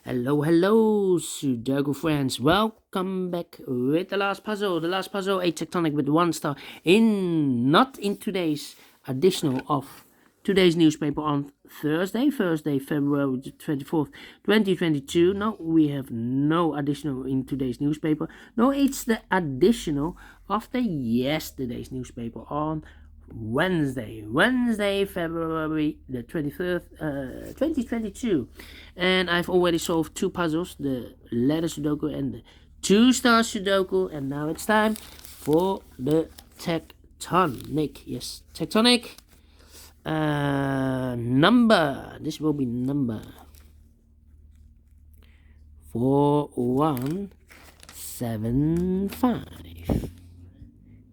Hello, Sudoku friends. Welcome back with the last puzzle. The last puzzle, a tectonic with 1 star. Not in today's additional of today's newspaper on Thursday, February 24th, 2022. No, we have no additional in today's newspaper. No, it's the additional of the yesterday's newspaper on Wednesday, February the 23rd, 2022. And I've already solved 2 puzzles, the letter Sudoku and the 2-star Sudoku. And now it's time for the tectonic. Yes, tectonic number. This will be number 4175.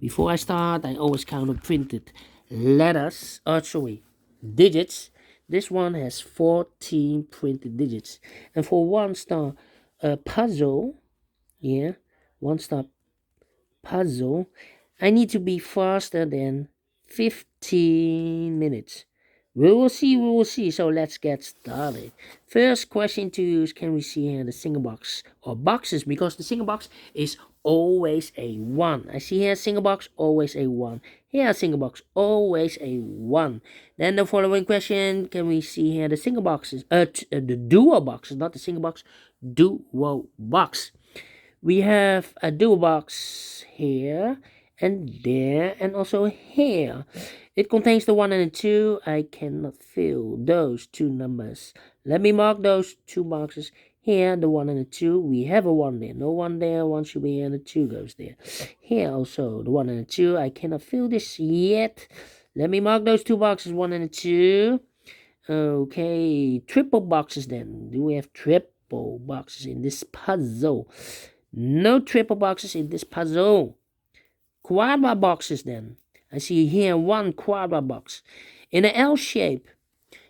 Before I start, I always count the printed letters, digits. This one has 14 printed digits. And for 1-star puzzle, 1-star puzzle, I need to be faster than 15 minutes. We will see. So let's get started. First question to use, can we see here the single box or boxes? Because the single box is always a 1. I see here single box, always a 1. Here single box, always a 1. Then the following question, can we see here the single boxes? The duo boxes, not the single box, duo box. We have a duo box here and there and also here. It contains the 1 and the 2. I cannot fill those 2 numbers. Let me mark those 2 boxes. Here, the 1 and the 2. We have a 1 there. No 1 there. 1 should be here and the 2 goes there. Here also, the 1 and the 2. I cannot fill this yet. Let me mark those 2 boxes, 1 and the 2. Okay, triple boxes then. Do we have triple boxes in this puzzle? No triple boxes in this puzzle. Quadra boxes then. I see here 1 quadra box in an L shape.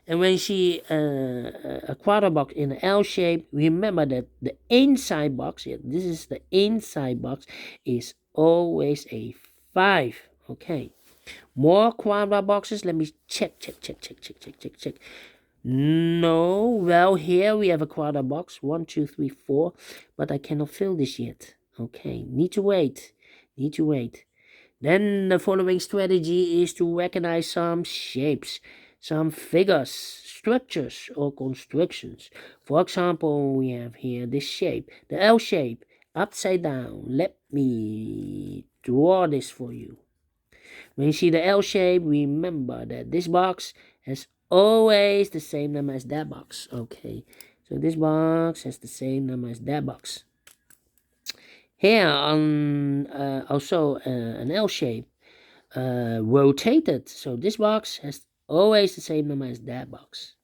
And when you see a quadra box in an L shape, remember that the inside box, this is the inside box, is always a 5. Okay. More quadra boxes. Let me check. No, well, here we have a quadra box. 1, 2, 3, 4. But I cannot fill this yet. Okay, need to wait. Then the following strategy is to recognize some shapes, some figures, structures, or constructions. For example, we have here this shape, the L shape, upside down. Let me draw this for you. When you see the L shape, remember that this box has always the same number as that box. Okay, so this box has the same number as that box. Here on also an L shape, rotated. So this box has always the same number as that box.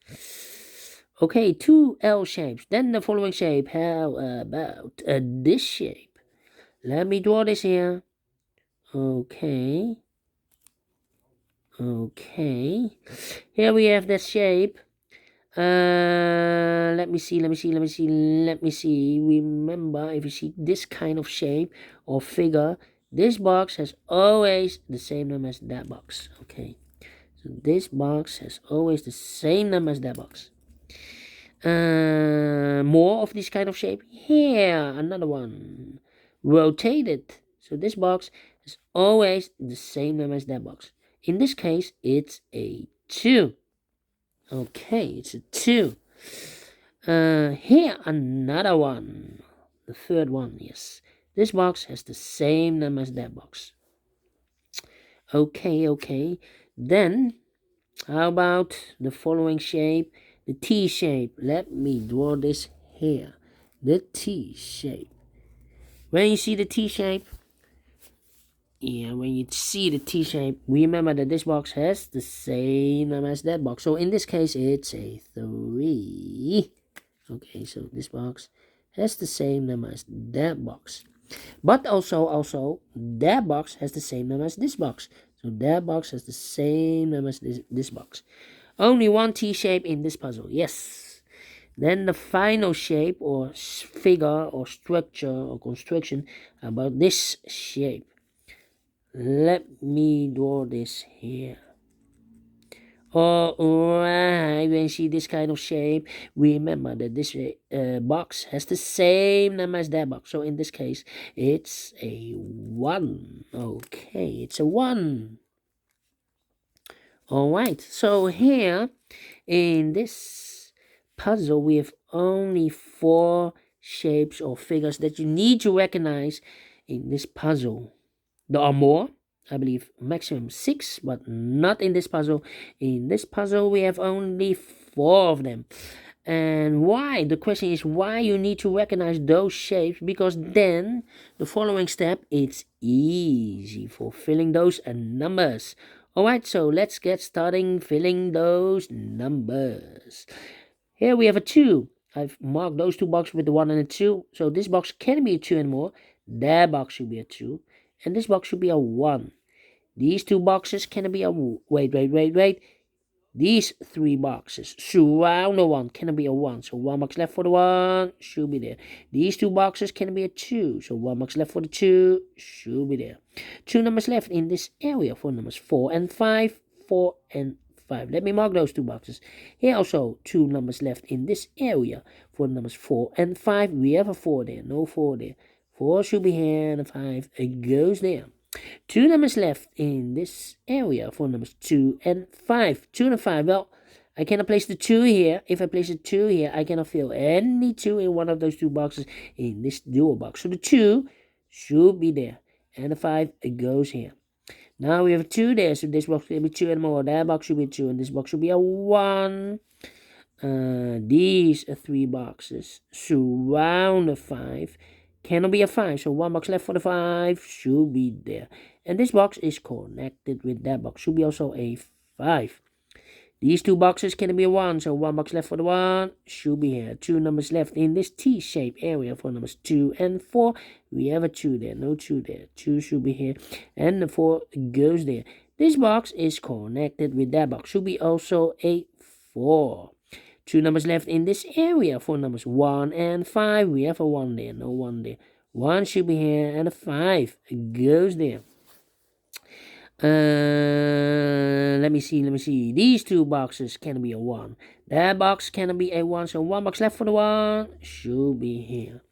Okay, 2 L shapes. Then the following shape. How about this shape? Let me draw this here. Okay. Here we have that shape. Let me see. Remember, if you see this kind of shape or figure, this box has always the same number as that box. Okay, so this box has always the same number as that box. More of this kind of shape. Here, another one, rotated. So this box has always the same number as that box. In this case, it's a 2. Okay, it's a 2. Here, another one. The third one, yes. This box has the same number as that box. Okay. Then, how about the following shape? The T shape. Let me draw this here. The T shape. When you see the T shape, when you see the T shape, remember that this box has the same number as that box. So in this case, it's a 3. Okay, so this box has the same number as that box. But also, that box has the same number as this box. So that box has the same number as this box. Only 1 T shape in this puzzle, yes. Then the final shape or figure or structure or construction about this shape. Let me draw this here. Alright, when you see this kind of shape, remember that this box has the same number as that box. So in this case, it's a 1. Okay, it's a 1. Alright, so here in this puzzle, we have only 4 shapes or figures that you need to recognize in this puzzle. There are more, I believe maximum 6, but not in this puzzle. In this puzzle, we have only 4 of them. And why? The question is why you need to recognize those shapes, because then the following step, it's easy for filling those numbers. Alright, so let's get starting filling those numbers. Here we have a 2. I've marked those 2 boxes with the 1 and a 2. So this box can be a 2 and more. That box should be a 2. And this box should be a 1. These 2 boxes can be a... Wait. These 3 boxes surround the 1 can be a 1. So 1 box left for the 1 should be there. These 2 boxes can be a 2. So 1 box left for the 2 should be there. 2 numbers left in this area for numbers 4 and 5. 4 and 5. Let me mark those 2 boxes. Here also 2 numbers left in this area for numbers 4 and 5. We have a 4 there. No 4 there. 4 should be here and a 5 it goes there. 2 numbers left in this area for numbers 2 and 5. 2 and 5. Well, I cannot place the 2 here. If I place the 2 here, I cannot fill any 2 in one of those 2 boxes in this dual box. So the 2 should be there. And the 5 it goes here. Now we have 2 there. So this box will be 2 and more. That box should be 2. And this box should be a 1. These 3 boxes surround the 5. Cannot be a 5, so 1 box left for the 5 should be there. And this box is connected with that box, should be also a 5. These 2 boxes can be a 1, so 1 box left for the 1 should be here. 2 numbers left in this T-shaped area for numbers 2 and 4. We have a 2 there, no 2 there. 2 should be here, and the 4 goes there. This box is connected with that box, should be also a 4. 2 numbers left in this area for numbers 1 and 5. We have a 1 there, no 1 there. 1 should be here, and a 5 goes there. Let me see. These 2 boxes can be a 1. That box can be a 1, so 1 box left for the 1 should be here.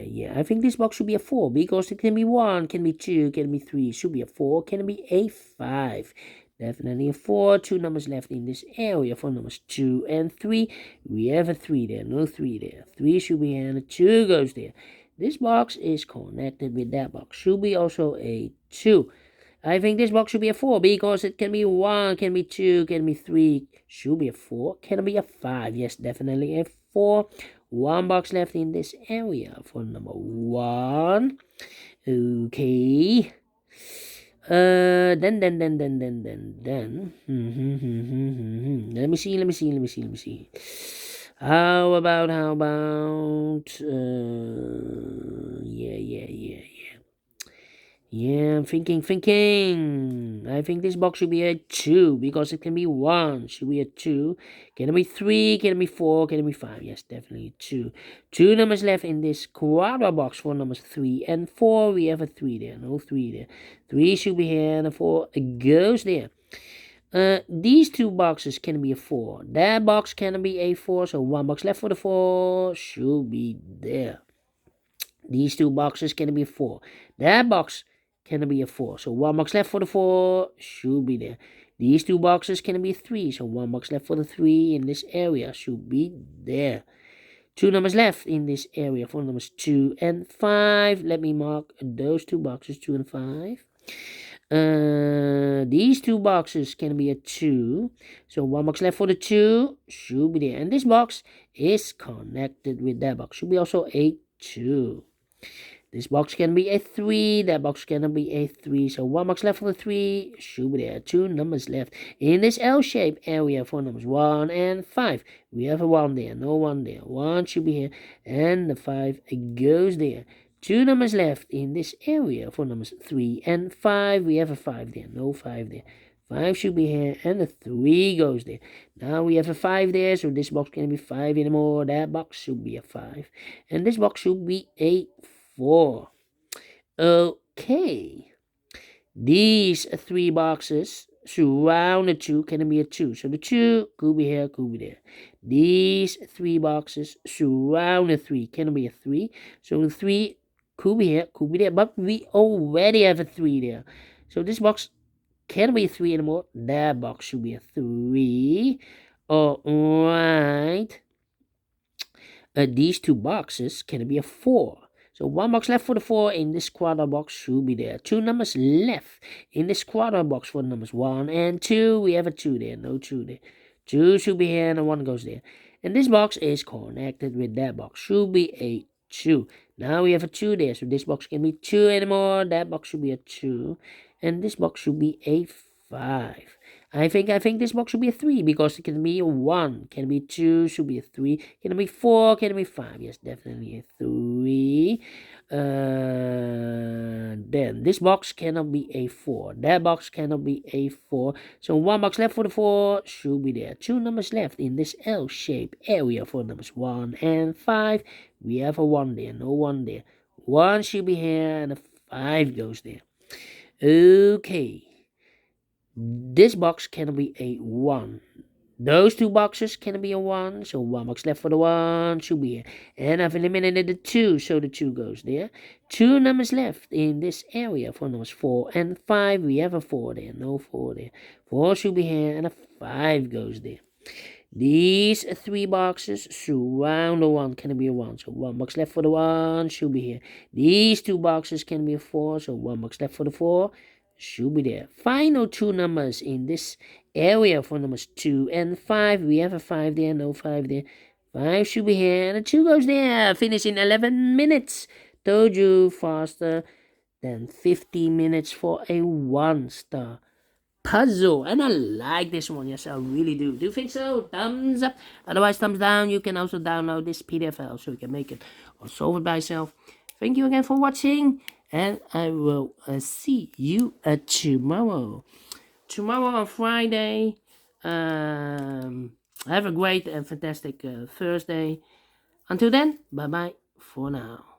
Yeah. I think this box should be a 4, because it can be 1, can be 2, can be 3. Should be a 4, can be a 5. Definitely a 4. 2 numbers left in this area for numbers 2 and 3. We have a 3 there, no 3 there. 3 should be here, and a 2 goes there. This box is connected with that box. Should be also a 2. I think this box should be a 4, because it can be 1, can be 2, can be 3. Should be a 4, can be a 5. Yes, definitely a 4. 1 box left in this area for number 1. Okay. Then. Let me see. How about, yeah, I'm thinking. I think this box should be a 2, because it can be 1. Should be a 2. Can it be 3? Can it be 4? Can it be 5? Yes, definitely 2. 2 numbers left in this quadra box for numbers 3 and 4. We have a 3 there. No 3 there. 3 should be here, and a 4 goes there. These 2 boxes can be a 4. That box can be a 4, so 1 box left for the 4 should be there. These 2 boxes can be a 4. That box can be a 4, so 1 box left for the 4 should be there. These 2 boxes can be 3, so 1 box left for the 3 in this area should be there. 2 numbers left in this area for numbers 2 and 5. Let me mark those 2 boxes, 2 and 5. These 2 boxes can be a 2, so 1 box left for the 2 should be there. And this box is connected with that box, should be also a 2. This box can be a 3. That box can be a 3. So 1 box left for the 3 should be there. 2 numbers left in this L-shaped area for numbers 1 and 5. We have a 1 there. No 1 there. 1 should be here. And the 5 goes there. 2 numbers left in this area for numbers 3 and 5. We have a 5 there. No 5 there. 5 should be here, and the 3 goes there. Now we have a 5 there, so this box can be 5 anymore. That box should be a 5. And this box should be a 4. Okay. These 3 boxes surround the 2 can be a 2. So the 2 could be here, could be there. These 3 boxes surround the 3 can be a 3. So the 3 could be here, could be there. But we already have a 3 there. So this box can't be a 3 anymore. That box should be a 3. Alright. These 2 boxes can be a 4. So 1 box left for the 4 in this quarter box should be there. 2 numbers left in this quarter box for the numbers 1 and 2. We have a 2 there, no 2 there. 2 should be here and a 1 goes there. And this box is connected with that box. Should be a 2. Now we have a 2 there. So this box can be 2 anymore. That box should be a 2. And this box should be a 5. I think this box should be a 3 because it can be a 1, can be 2, should be a 3, can be 4, can be 5. Yes, definitely a 3. Then this box cannot be a 4. That box cannot be a 4. So 1 box left for the 4 should be there. 2 numbers left in this L-shaped area for numbers 1 and 5. We have a 1 there, no 1 there. 1 should be here and a 5 goes there. Okay. This box can be a 1. Those 2 boxes can be a 1. So 1 box left for the 1 should be here. And I've eliminated the 2, so the 2 goes there. 2 numbers left in this area for numbers 4 and 5. We have a 4 there, no 4 there. 4 should be here and a 5 goes there. These 3 boxes surround the 1 can be a 1. So 1 box left for the 1 should be here. These 2 boxes can be a 4. So 1 box left for the 4 should be there. Final 2 numbers in this area for numbers 2 and 5. We have a 5 there, no 5 there. 5 should be here, and a 2 goes there. Finish in 11 minutes. Told you, faster than 15 minutes for a 1-star puzzle. And I like this one. Yes, I really do. Do you think so? Thumbs up. Otherwise, thumbs down. You can also download this PDF file so you can make it or solve it by yourself. Thank you again for watching. And I will see you tomorrow. Tomorrow on Friday. Have a great and fantastic Thursday. Until then, bye-bye for now.